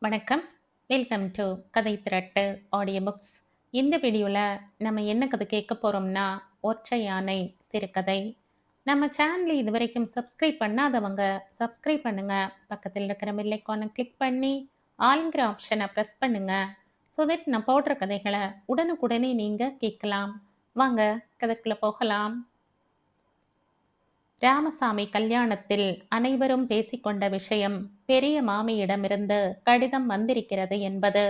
வணக்கம். Welcome to கதை திரட்டு audio books. இந்த வீடியோவில் நம்ம என்ன கதை கேட்க போகிறோம்னா, ஒற்றை யானை சிறுகதை. நம்ம சேனலை இது வரைக்கும் சப்ஸ்கிரைப் பண்ணாதவங்க சப்ஸ்கிரைப் பண்ணுங்க. பக்கத்தில் இருக்கிற பெல் ஐக்கானை கிளிக் பண்ணி ஆளுங்கிற ஆப்ஷனை ப்ரெஸ் பண்ணுங்க. ஸோ தட் நான் போடுற கதைகளை உடனுக்குடனே நீங்கள் கேட்கலாம். வாங்க கதைக்குள்ளே போகலாம். ராமசாமி கல்யாணத்தில் அனைவரும் பேசிக்கொண்ட விஷயம் பெரிய மாமியிடமிருந்து கடிதம் வந்திருக்கிறது என்பது.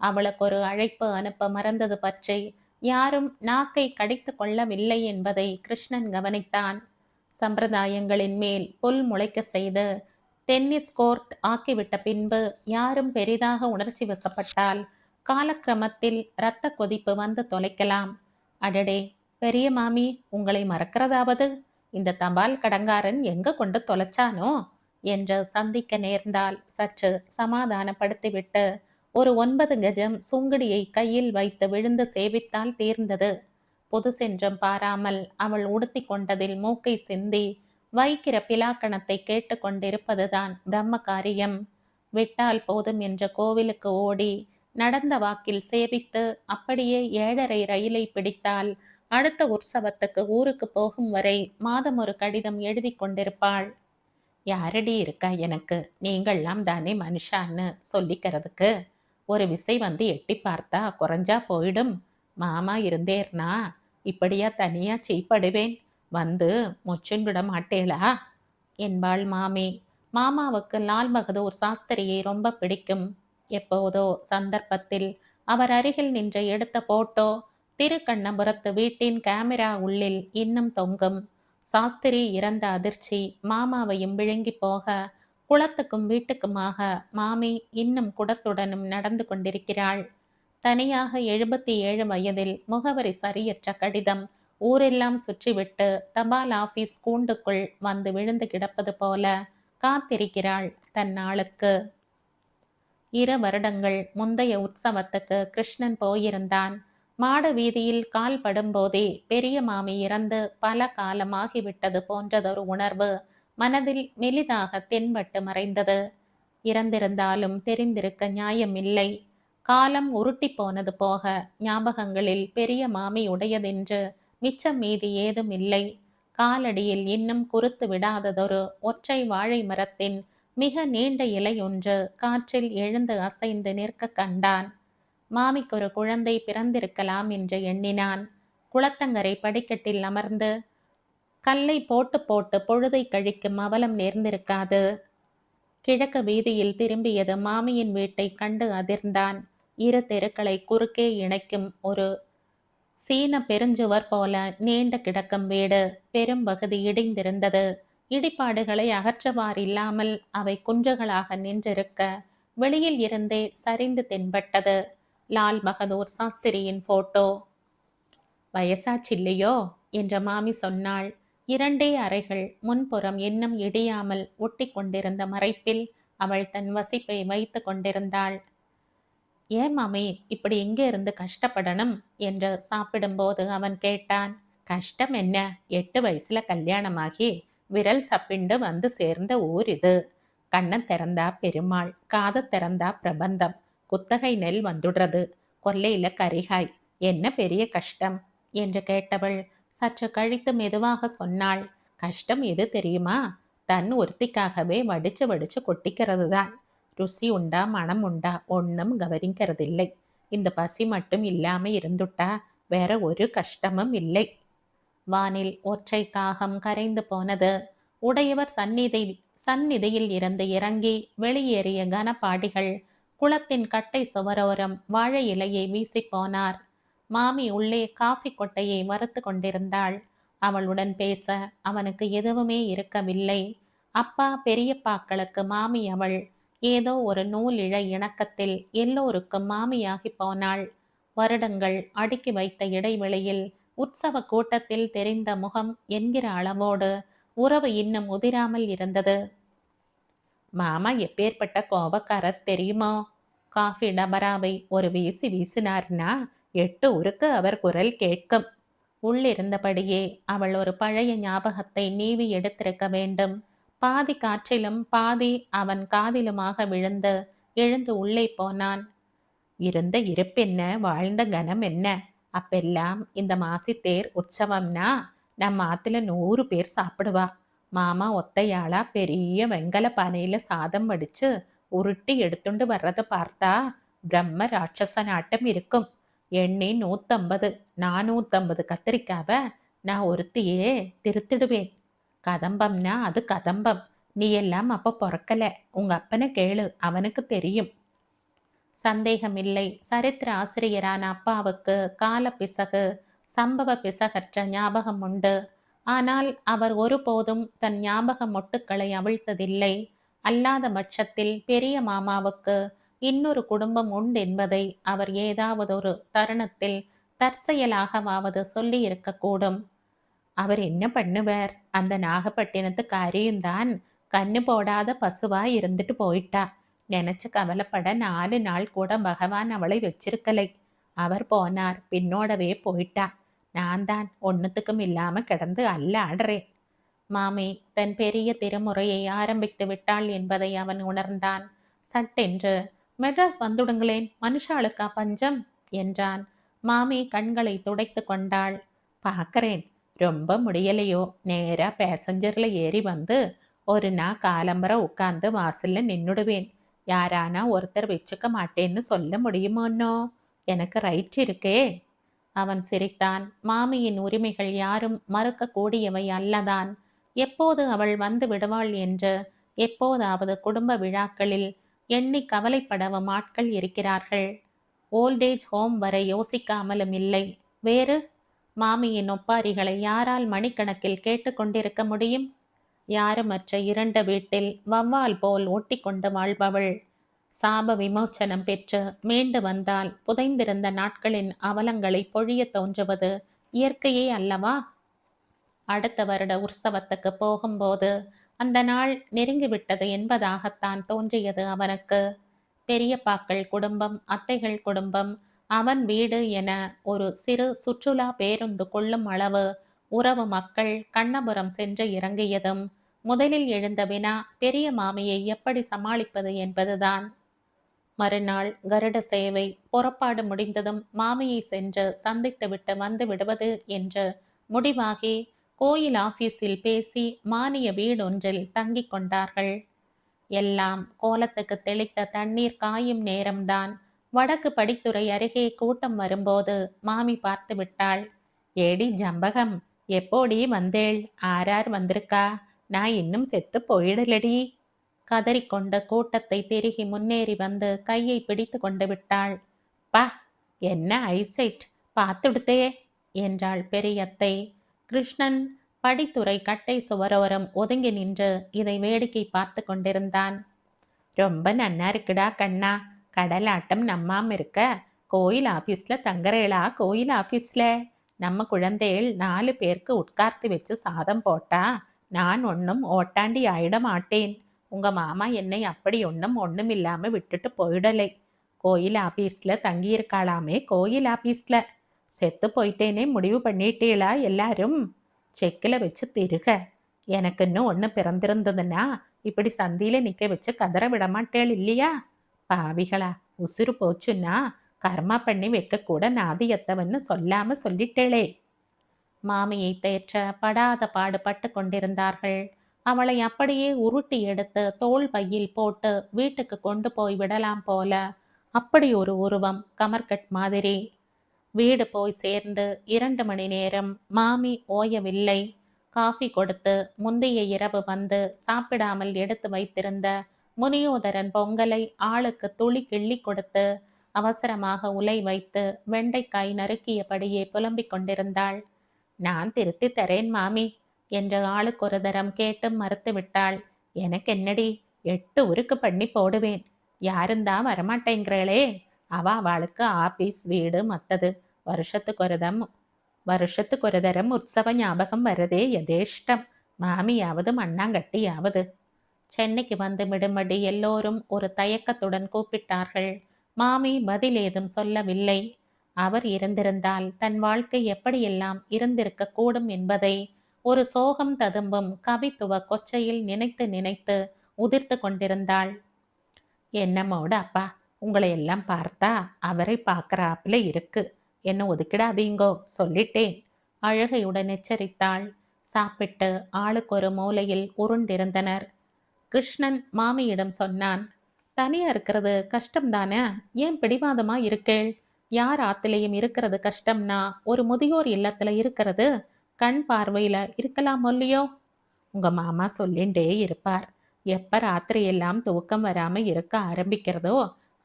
அவளுக்கு ஒரு அழைப்பு அனுப்ப மறந்தது பற்றி யாரும் நாக்கை கடித்து கொள்ளவில்லை என்பதை கிருஷ்ணன் கவனித்தான். சம்பிரதாயங்களின் மேல் புல் முளைக்க செய்து டென்னிஸ் கோர்ட் ஆக்கிவிட்ட பின்பு யாரும் பெரிதாக உணர்ச்சி வசப்பட்டால் காலக்கிரமத்தில் இரத்த கொதிப்பு வந்து தொலைக்கலாம். அடடே, பெரிய மாமி உங்களை மறக்கிறதாவது இந்த தபால் கடங்காரன் எங்க கொண்டு தொலைச்சானோ என்று சந்திக்க நேர்ந்தால் சற்று சமாதானப்படுத்திவிட்டு ஒரு 9 கஜம் சுங்குடியை கையில் வைத்து விழுந்து சேவித்தால் தீர்ந்தது. பொது சென்றும் பாராமல் அவள் உடுத்தி கொண்டதில் மூக்கை சிந்தி வைக்கிற பிலாக்கணத்தை கேட்டு கொண்டிருப்பதுதான் பிரம்ம காரியம். விட்டால் போதும் என்ற கோவிலுக்கு ஓடி நடந்த வாக்கில் சேவித்து அப்படியே 7:30 ரயிலை பிடித்தால் அடுத்த உற்சவத்துக்கு ஊருக்கு போகும் வரை மாதம் ஒரு கடிதம் எழுதி கொண்டிருப்பாள். யாரடி இருக்கா எனக்கு, நீங்கள்லாம் தானே மனுஷான்னு சொல்லிக்கிறதுக்கு. ஒரு விசை வந்து எட்டி பார்த்தா குறைஞ்சா போயிடும். மாமா இருந்தேர்னா இப்படியா தனியா சீப்படுவேன், வந்து முச்சுண்டிட மாட்டேளா என்பாள் மாமி. மாமாவுக்கு லால் பகதூர் சாஸ்திரியை ரொம்ப பிடிக்கும். எப்போதோ சந்தர்ப்பத்தில் அவர் அருகில் நின்று எடுத்த போட்டோ திருக்கண்ணபுரத்து வீட்டின் கேமரா உள்ளில் இன்னும் தொங்கும். சாஸ்திரி இறந்த அதிர்ச்சி மாமாவையும் விழுங்கி போக குளத்துக்கும் வீட்டுக்குமாக மாமி இன்னும் குடத்துடனும் நடந்து கொண்டிருக்கிறாள். தனியாக 77 வயதில் முகவரி சரியற்ற கடிதம் ஊரெல்லாம் சுற்றிவிட்டு தபால் ஆபீஸ் கூண்டுக்குள் வந்து விழுந்து கிடப்பது போல காத்திருக்கிறாள் தன் நாளுக்கு. 2 வருடங்கள் முந்தைய உற்சவத்துக்கு கிருஷ்ணன் போயிருந்தான். மாட வீதியில் கால் படும்போதே பெரிய மாமி இறந்து பல காலமாகிவிட்டது போன்றதொரு உணர்வு மனதில் மெலிதாக தென்பட்டு மறைந்தது. இறந்திருந்தாலும் தெரிந்திருக்க நியாயமில்லை. காலம் உருட்டி போனது போக ஞாபகங்களில் பெரிய மாமி உடையதென்று மிச்சம் மீதி ஏதும் இல்லை. காலடியில் இன்னும் குறுத்து விடாததொரு ஒற்றை வாழை மரத்தின் மிக நீண்ட இலை ஒன்று காற்றில் எழுந்து அசைந்து நிற்க கண்டான். மாமிக்கு ஒரு குழந்தை பிறந்திருக்கலாம் என்று எண்ணினான். குளத்தங்கரை படிக்கட்டில் அமர்ந்து கல்லை போட்டு போட்டு பொழுதை கழிக்கும் அவலம் நேர்ந்திருக்காது. கிழக்கு வீதியில் திரும்பியது மாமியின் வீட்டை கண்டு அதிர்ந்தான். 2 தெருக்களை குறுக்கே இணைக்கும் ஒரு சீன பெருஞ்சுவர் போல நீண்டு கிடக்கும் வீடு பெரும்பகுதி இடிந்திருந்தது. இடிபாடுகளை அகற்றவாறில்லாமல் அவை குன்றுகளாக நின்றிருக்க வெளியில் இருந்தே சரிந்து தென்பட்டது லால் பகதூர் சாஸ்திரியின் போட்டோ. வயசாச்சில்லையோ என்ற மாமி சொன்னாள். 2 அறைகள் முன்புறம் இன்னும் இடியாமல் ஒட்டி கொண்டிருந்த மறைப்பில் அவள் தன் வசிப்பை வைத்து கொண்டிருந்தாள். ஏன் மாமி இப்படி எங்கே இருந்து கஷ்டப்படணும் என்று சாப்பிடும்போது அவன் கேட்டான். கஷ்டம் என்ன, 8 வயசுல கல்யாணமாகி விரல் சப்பிண்டு வந்து சேர்ந்த ஊர் இது. கண்ணை திறந்தா பெருமாள், காதை திறந்தா பிரபந்தம், குத்தகை நெல் வந்துடுறது, கொல்லையில கரிகாய், என்ன பெரிய கஷ்டம் என்று கேட்டவள் சற்று கழித்து மெதுவாக சொன்னாள். கஷ்டம் எது தெரியுமா, தன் ஒருத்திக்காகவே வடிச்சு வடிச்சு கொட்டிக்கிறது தான். ருசி உண்டா மனம் உண்டா ஒன்றும் கவனிக்கிறதில்லை. இந்த பசி மட்டும் இல்லாம இருந்துட்டா வேற ஒரு கஷ்டமும் இல்லை. வானில் ஒற்றை காகம் கரைந்து போனது. உடையவர் சந்நிதியில் இருந்து இறங்கி வெளியேறிய கனபாடிகள் குளத்தின் கட்டை சுவரோரம் வாழை இலையை வீசி போனார். மாமி உள்ளே காஃபி கொட்டையை வறுத்து கொண்டிருந்தாள். அவளுடன் பேச அவனுக்கு எதுவுமே இருக்கவில்லை. அப்பா பெரியப்பாக்களுக்கு மாமி அவள். ஏதோ ஒரு நூல் இழை இணக்கத்தில் எல்லோருக்கும் மாமியாகி போனாள். வருடங்கள் அடுக்கி வைத்த இடைவெளியில் உற்சவ கூட்டத்தில் தெரிந்த முகம் என்கிற அளவோடு உறவு இன்னும் உதிராமல் இருந்தது. மாமா எப்பேற்பட்ட கோபக்காரர் தெரியுமோ? காஃபி டபராவை ஒரு வீசி வீசினார்னா 8 ஊருக்கு அவர் குரல் கேட்கும். உள்ளிருந்தபடியே அவள் ஒரு பழைய ஞாபகத்தை நீவி எடுத்திருக்க வேண்டும். பாதி காற்றிலும் பாதி அவன் காதிலுமாக விழுந்து எழுந்து உள்ளே போனான். இருந்த இருப்பென்ன, வாழ்ந்த கனம் என்ன? அப்பெல்லாம் இந்த மாசித்தேர் உற்சவம்னா நம்ம ஆத்துல 100 பேர் சாப்பிடுவா. மாமா ஒத்தையாளா பெரிய வெங்கல பானையில சாதம் வடிச்சு உருட்டி எடுத்துண்டு வர்றத பார்த்தா பிரம்ம ராட்சசனாட்டம் இருக்கும். எண்ணி 150, 450 கத்திரிக்காவ நான் ஒருத்தியே திருத்திடுவேன். கதம்பம்னா அது கதம்பம். நீ எல்லாம் அப்ப பொறக்கல. உங்க அப்பனை கேளு, அவனுக்கு தெரியும். சந்தேகமில்லை, சரித்திர ஆசிரியரான அப்பாவுக்கு கால பிசகு, சம்பவ பிசகற்ற ஞாபகம் உண்டு. ஆனால் அவர் ஒருபோதும் தன் ஞாபக மொட்டுக்களை அவிழ்த்ததில்லை. அல்லாத பட்சத்தில் பெரிய மாமாவுக்கு இன்னொரு குடும்பம் உண்டென்பதை அவர் ஏதாவதொரு தருணத்தில் தற்செயலாகவாவது சொல்லியிருக்கக்கூடும். அவர் என்ன பண்ணுவார்? அந்த நாகப்பட்டினத்துக்காரியும் தான் கண்ணு போடாத பசுவா இருந்துட்டு போயிட்டா. நினைச்சு கவலைப்பட 4 நாள் கூட பகவான் அவளை வச்சிருக்கலை. அவர் போனார், பின்னோடவே போயிட்டா. நான் தான் ஒன்னுத்துக்கும் இல்லாம கிடந்து அல்லாடுறேன். மாமி தன் பெரிய திருமுறையை ஆரம்பித்து விட்டாள் என்பதை அவன் உணர்ந்தான். சட்டென்று, மெட்ராஸ் வந்துடுங்களேன், மனுஷாளுக்கா பஞ்சம் என்றான். மாமி கண்களை துடைத்து கொண்டாள். பார்க்கறேன். ரொம்ப முடியலையோ, நேரா பேசஞ்சர்ல ஏறி வந்து ஒரு நாள் காலம்பரை உட்காந்து வாசல்ல நின்னுடுவேன். யாரானா ஒருத்தர் வச்சுக்க மாட்டேன்னு சொல்ல முடியுமோன்னோ? எனக்கு ரைட் இருக்கே. அவன் சிரித்தான். மாமியின் உரிமைகள் யாரும் மறுக்கக்கூடியவை அல்லதான். எப்போது அவள் வந்து விடுவாள் என்று எப்போதாவது குடும்ப விழாக்களில் எண்ணி கவலைப்படவும் ஆட்கள் இருக்கிறார்கள். ஓல்டேஜ் ஹோம் வரை யோசிக்காமலும் இல்லை. வேறு மாமியின் ஒப்பாரிகளை யாரால் மணிக்கணக்கில் கேட்டுக்கொண்டிருக்க முடியும்? யாருமற்ற இருண்ட வீட்டில் வௌவால் போல் ஒட்டிக்கொண்டு வாழ்பவள். சாப விமோச்சனம் பெற்று மீண்டு வந்தால் புதைந்திருந்த நாட்களின் அவலங்களை பொழிய தோன்றுவது இயற்கையே அல்லவா? அடுத்த வருட உற்சவத்துக்கு போகும்போது அந்த நாள் நெருங்கிவிட்டது என்பதாகத்தான் தோன்றியது அவனுக்கு. பெரியப்பாக்கள் குடும்பம், அத்தைகள் குடும்பம், அவன் வீடு என ஒரு சிறு சுற்றுலா பேருந்து கொள்ளும் அளவு உறவு மக்கள் கண்ணபுரம் சென்று இறங்கியதும் முதலில் எழுந்த வினா பெரிய மாமியை எப்படி சமாளிப்பது என்பதுதான். மறுநாள் கருட சேவை புறப்பாடு முடிந்ததும் மாமியை சென்று சந்தித்துவிட்டு வந்து விடுவது என்று முடிவாகி கோயில் ஆபீஸில் பேசி மானிய வீடொன்றில் தங்கிக் கொண்டார்கள். எல்லாம் கோலத்துக்கு தெளித்த தண்ணீர் காயும் நேரம்தான். வடக்கு படித்துறை அருகே கூட்டம் வரும்போது மாமி பார்த்து விட்டாள். ஏடி ஜம்பகம், எப்போடி வந்தேள்? ஆரார் வந்திருக்கா? நான் இன்னும் செத்து போயிடலடி. கதறிக்கொண்ட கூட்டத்தை திருகி முன்னேறி வந்து கையை பிடித்து கொண்டு விட்டாள். பா, என்ன ஐசைட், பார்த்துடுத்தே என்றாள் பெரியத்தை. கிருஷ்ணன் படித்துறை கட்டை சுவரோரம் ஒதுங்கி நின்று இதை வேடிக்கை பார்த்து கொண்டிருந்தான். ரொம்ப நன்னா இருக்குடா கண்ணா. கடலாட்டம் நம்மாம் இருக்க கோயில் ஆபீஸ்ல தங்குறேளா? கோயில் ஆபீஸ்ல நம்ம குழந்தைகள் 4 பேருக்கு உட்கார்த்து வச்சு சாதம் போட்டா நான் ஒன்னும் ஓட்டாண்டி ஆயிட மாட்டேன். உங்க மாமா என்னை அப்படி ஒண்ணுமில்லாம விட்டுட்டு போயிடலை. கோயில் ஆபீஸ்ல தங்கியிருக்காளாமே. கோயில் ஆபீஸ்ல செத்து போயிட்டேனே முடிவு பண்ணிட்டீளா எல்லாரும்? செக்கில் வச்சு திருக. எனக்கு இன்னும் ஒன்று பிறந்திருந்ததுன்னா இப்படி சந்தியில நிக்க வச்சு கதற விட மாட்டேள் இல்லையா? பாவிகளா, உசுறு போச்சுன்னா கர்மா பண்ணி வைக்க கூட நாதியத்தவன்னு சொல்லாம சொல்லிட்டேளே. மாமியை தேற்ற படாத பாடு பட்டு கொண்டிருந்தார்கள். அவளை அப்படியே உருட்டி எடுத்து தோள் பையில் போட்டு வீட்டுக்கு கொண்டு போய் விடலாம் போல. அப்படி ஒரு உருவம், கமர்கட் மாதிரி. வீடு போய் சேர்ந்து 2 மணி நேரம் மாமி ஓயவில்லை. காஃபி கொடுத்து முந்தைய இரவு வந்து சாப்பிடாமல் எடுத்து வைத்திருந்த முனியோதரன் பொங்கலை ஆளுக்கு துளி கிள்ளி கொடுத்து அவசரமாக உலை வைத்து வெண்டைக்காய் நறுக்கியபடியே புலம்பிக் கொண்டிருந்தாள். நான் திருத்தி தரேன் மாமி என்று ஆளுக்கு ஒரு தரம் கேட்டு மறுத்துவிட்டாள். எனக்கு என்னடி, 8 உருக்கு பண்ணி போடுவேன். யாருந்தான் வரமாட்டேங்கிறளே. அவளுக்கு ஆபீஸ் வீடு மத்தது. வருஷத்துக்கு ஒரு தரம் உற்சவ ஞாபகம் வரதே யதேஷ்டம். மாமியாவது மண்ணாங்கட்டியாவது. சென்னைக்கு வந்து விடும்படி எல்லோரும் ஒரு தயக்கத்துடன் கூப்பிட்டார்கள். மாமி பதில் ஏதும் சொல்லவில்லை. அவர் இருந்திருந்தால் தன் வாழ்க்கை எப்படியெல்லாம் இருந்திருக்க கூடும் என்பதை ஒரு சோகம் ததும்பும் கவித்துவ கொச்சையில் நினைத்து நினைத்து உதிர்த்து கொண்டிருந்தாள். என்னமோட அப்பா, உங்களை எல்லாம் பார்த்தா அவரை பார்க்கறாப்புல இருக்கு. என்ன ஒதுக்கிடாதீங்கோ சொல்லிட்டேன். அழுகையுடன் எச்சரித்தாள். சாப்பிட்டு ஆளுக்கு ஒரு மூலையில் உருண்டிருந்தனர். கிருஷ்ணன் மாமியிடம் சொன்னான். தனியா இருக்கிறது கஷ்டம் தானே? ஏன் பிடிவாதமா இருக்கேள்? யார் ஆத்திலையும் இருக்கிறது கஷ்டம்னா ஒரு முதியோர் இல்லத்துல இருக்கிறது கண் பார்வையில இருக்கலாம் இல்லையோ? உங்க மாமா சொல்லிண்டே இருப்பார். எப்ப ராத்திரி எல்லாம் தூக்கம் வராம இருக்க ஆரம்பிக்கிறதோ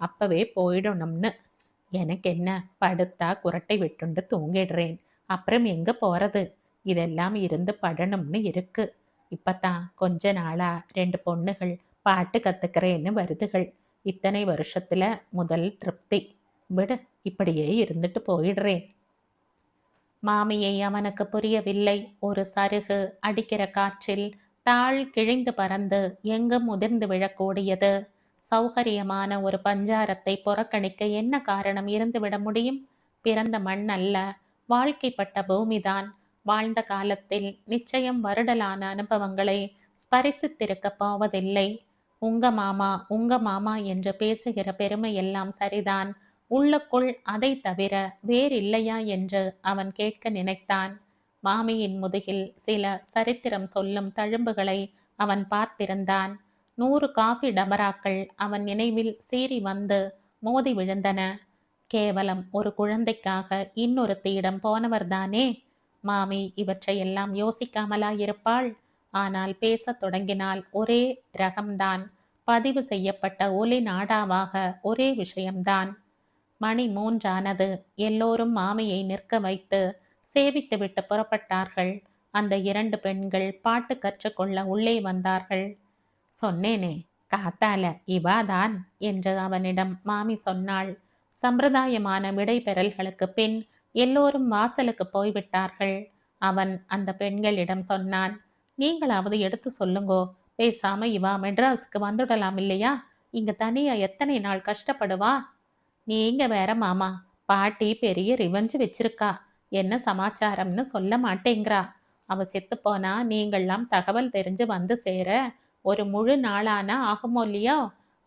அப்பவே போயிடணும்னு. எனக்கு என்ன, படுத்தா குரட்டை விட்டுண்டு தூங்கிடுறேன். அப்புறம் எங்க போறது? இதெல்லாம் இருந்து படணும்னு இருக்கு. இப்பதான் கொஞ்ச நாளா 2 பொண்ணுகள் பாட்டு கத்துக்கிறேன்னு வருதுகள். இத்தனை வருஷத்துல முதல் திருப்தி. விடு, இப்படியே இருந்துட்டு போயிடுறேன். மாமியை அவனுக்கு புரியவில்லை. ஒரு சருகு அடிக்கிற காற்றில் தாள் கிழிந்து பறந்து எங்கும் உதிர்ந்து விழக்கூடியது. சௌகரியமான ஒரு பஞ்சாரத்தை புறக்கணிக்க என்ன காரணம் இருந்துவிட முடியும்? பிறந்த மண் அல்ல, வாழ்க்கைப்பட்ட பூமிதான். வாழ்ந்த காலத்தில் நிச்சயம் வருடலான அனுபவங்களை ஸ்பரிசித்திருக்கப் போவதில்லை. உங்க மாமா என்று பேசுகிற பெருமை எல்லாம் சரிதான். உள்ளுக்குள் அதை தவிர வேறில்லையா என்று அவன் கேட்க நினைத்தான். மாமியின் முதுகில் சில சரித்திரம் சொல்லும் தழும்புகளை அவன் பார்த்திருந்தான். 100 காஃபி டபராக்கள் அவன் நினைவில் சீறி வந்து மோதி விழுந்தன. கேவலம் ஒரு குழந்தைக்காக இன்னொருத்தியிடம் போனவர்தானே. மாமி இவற்றையெல்லாம் யோசிக்காமலா இருப்பாள்? ஆனால் பேசத் தொடங்கினால் ஒரே ரகம்தான். பதிவு செய்யப்பட்ட ஒலி நாடாவாக ஒரே விஷயம்தான். மணி 3 ஆனது. எல்லோரும் மாமியை நிற்க வைத்து சேவித்துவிட்டு புறப்பட்டார்கள். அந்த 2 பெண்கள் பாட்டு கற்றுக்கொள்ள உள்ளே வந்தார்கள். சொன்னேனே, காத்தால இவாதான் என்று அவனிடம் மாமி சொன்னாள். சம்பிரதாயமான விடைபெறல்களுக்கு பின் எல்லோரும் வாசலுக்கு போய்விட்டார்கள். அவன் அந்த பெண்களிடம் சொன்னான். நீங்களாவது எடுத்து சொல்லுங்கோ. பேசாம இவா மெட்ராஸுக்கு வந்துடலாம் இல்லையா? இங்க தனியா எத்தனை நாள் கஷ்டப்படுவா? நீங்க வேற மாமா, பாட்டி பெரிய ரிவெஞ்சு வச்சிருக்கா. என்ன சமாச்சாரம்னு சொல்ல மாட்டேங்கிறா. அவ செத்து போனா நீங்கள்லாம் தகவல் தெரிஞ்சு வந்து சேர ஒரு முழு நாளானா ஆகுமோ இல்லையோ?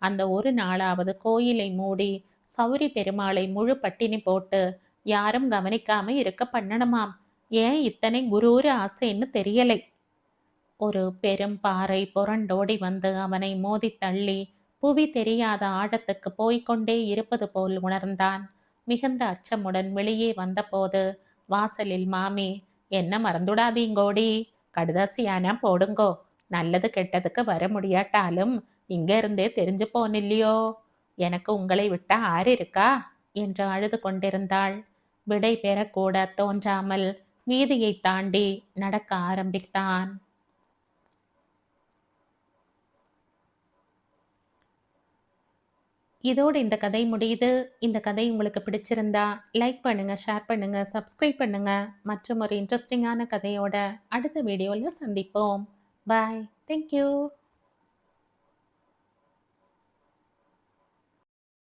அந்த ஒரு நாளாவது கோயிலை மூடி சௌரி பெருமாளை முழு பட்டினி போட்டு யாரும் கவனிக்காம இருக்க பண்ணணுமாம். ஏன் இத்தனை குரூர ஆசைன்னு தெரியலை. ஒரு பெரும் பாறை புரண்டோடி வந்து அவனை மோதித் தள்ளி புவி தெரியாத ஆழத்துக்கு போய்க்கொண்டே இருப்பது போல் உணர்ந்தான். மிகுந்த அச்சமுடன் வெளியே வந்தபோது வாசலில் மாமி, என்ன மறந்துடாதீங்கோடி, கடுதாசியானா போடுங்கோ. நல்லது கெட்டதுக்கு வர முடியாட்டாலும் இங்க இருந்தே தெரிஞ்சு போனில்லையோ. எனக்கு உங்களை விட்டா ஆறு இருக்கா என்று அழுது கொண்டிருந்தாள். விடை பெறக்கூட தோன்றாமல் வீதியை தாண்டி நடக்க ஆரம்பித்தான். இதோடு இந்த கதை முடியுது. இந்த கதை உங்களுக்கு பிடிச்சிருந்தா லைக் பண்ணுங்க, ஷேர் பண்ணுங்க, சப்ஸ்கிரைப் பண்ணுங்க. மற்றும் ஒரு இன்ட்ரெஸ்டிங்கான கதையோட அடுத்த வீடியோவில் சந்திப்போம். பாய். தேங்க்யூ.